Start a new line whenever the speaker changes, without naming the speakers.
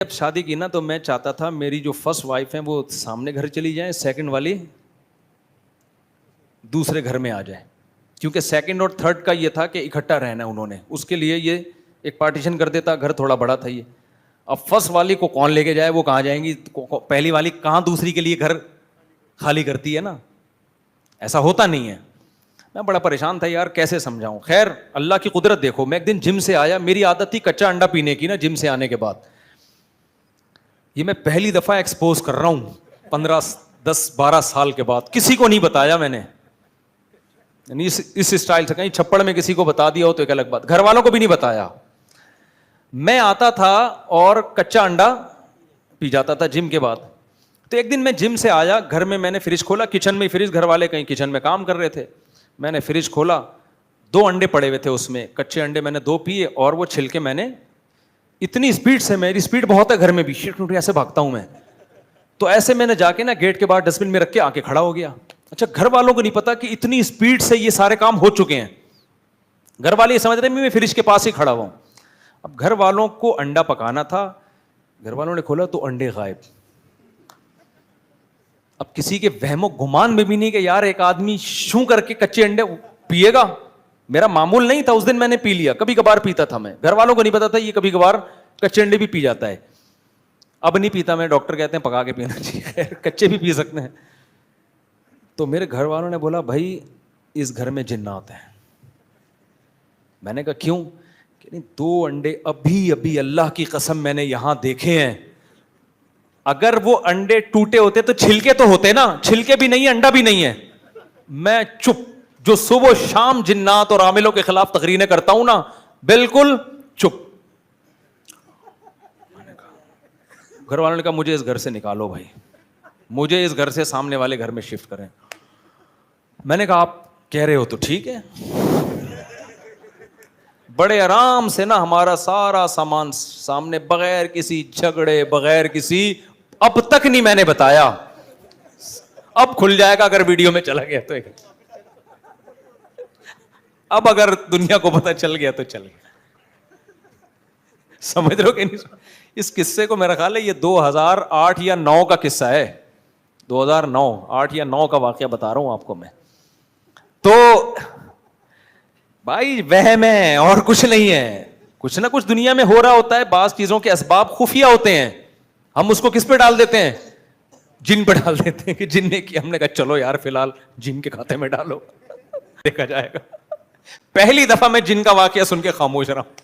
جب شادی کی نا تو میں چاہتا تھا میری جو فرسٹ وائف ہیں وہ سامنے گھر چلی جائیں, سیکنڈ والی دوسرے گھر میں آ جائے, کیونکہ سیکنڈ اور تھرڈ کا یہ تھا کہ اکٹھا رہنا انہوں نے, اس کے لیے یہ ایک پارٹیشن کر دیتا, گھر تھوڑا بڑا تھا یہ. اب فرسٹ والی کو کون لے کے جائے, وہ کہاں جائیں گی, پہلی والی کہاں دوسری کے لیے گھر خالی کرتی ہے نا, ایسا ہوتا نہیں ہے. میں بڑا پریشان تھا یار کیسے سمجھاؤں. خیر اللہ کی قدرت دیکھو, میں ایک دن جم سے آیا, میری عادت تھی کچا انڈا پینے کی نا جم سے آنے کے بعد, یہ میں پہلی دفعہ ایکسپوز کر رہا ہوں 10-12 سال کے بعد, کسی کو نہیں بتایا میں نے, یعنی اس اسٹائل سے, کہیں چھپڑ میں کسی کو بتا دیا ہو تو ایک الگ بات, گھر والوں کو بھی نہیں بتایا. میں آتا تھا اور کچا انڈا پی جاتا تھا جم کے بعد. تو ایک دن میں جم سے آیا, گھر میں میں نے فریج کھولا, کچن میں فریج, گھر والے کہیں کچن میں کام کر رہے تھے, میں نے فریج کھولا, 2 انڈے پڑے ہوئے تھے اس میں, کچے انڈے میں نے 2 پیے, اور وہ چھلکے میں نے اتنی اسپیڈ سے, میری اسپیڈ بہت ہے گھر میں بھی, ایسے بھاگتا ہوں میں, تو ایسے میں نے جا کے نا گیٹ کے باہر ڈسٹ بن میں رکھ کے آ کے کھڑا ہو گیا. اچھا گھر والوں کو نہیں پتا کہ اتنی اسپیڈ سے یہ سارے کام ہو چکے ہیں, گھر والے یہ سمجھ رہے ہیں میں فریج کے پاس ہی کھڑا ہوا ہوں. اب گھر والوں کو انڈا پکانا تھا, گھر والوں نے کھولا تو انڈے غائب. اب کسی کے وہم و گمان میں بھی نہیں کہ یار ایک آدمی شوں کر کے کچے انڈے پیے گا, میرا معمول نہیں تھا, اس دن میں نے پی لیا, کبھی کبھار پیتا تھا میں, گھر والوں کو نہیں پتا تھا یہ کبھی کبھار کچے انڈے بھی پی جاتا ہے. اب نہیں پیتا میں, ڈاکٹر کہتے ہیں پکا کے پینا چاہیے, کچے بھی پی سکتے ہیں. تو میرے گھر والوں نے بولا بھائی اس گھر میں جنات ہیں. میں نے کہا کیوں, کہ نہیں 2 انڈے ابھی اللہ کی قسم میں نے یہاں دیکھے ہیں, اگر وہ انڈے ٹوٹے ہوتے تو چھلکے تو ہوتے نا, چھلکے بھی نہیں, انڈا بھی نہیں ہے. میں چپ, جو صبح شام جنات اور عاملوں کے خلاف تقریریں کرتا ہوں نا, بالکل چپ. گھر والوں نے کہا مجھے اس گھر سے نکالو بھائی, مجھے اس گھر سے سامنے والے گھر میں شفٹ کریں. میں نے کہا آپ کہہ رہے ہو تو ٹھیک ہے. بڑے آرام سے نا ہمارا سارا سامان سامنے, بغیر کسی جھگڑے, بغیر کسی, اب تک نہیں میں نے بتایا, اب کھل جائے گا اگر ویڈیو میں چلا گیا تو, اب اگر دنیا کو پتہ چل گیا تو چل گیا. سمجھ رہے ہو کہ نہیں؟ اس قصے کو میرا خیال ہے یہ 2008 یا 9 کا قصہ ہے, 2009 8 یا 9 کا واقعہ بتا رہا ہوں آپ کو میں. تو بھائی وہم ہے اور کچھ نہیں ہے, کچھ نہ کچھ دنیا میں ہو رہا ہوتا ہے, بعض چیزوں کے اسباب خفیہ ہوتے ہیں, ہم اس کو کس پہ ڈال دیتے ہیں, جن پہ ڈال دیتے ہیں کہ جن نے کیا. ہم نے کہا چلو یار فی الحال جن کے کھاتے میں ڈالو, دیکھا جائے گا. پہلی دفعہ میں جن کا واقعہ سن کے خاموش رہا ہوں.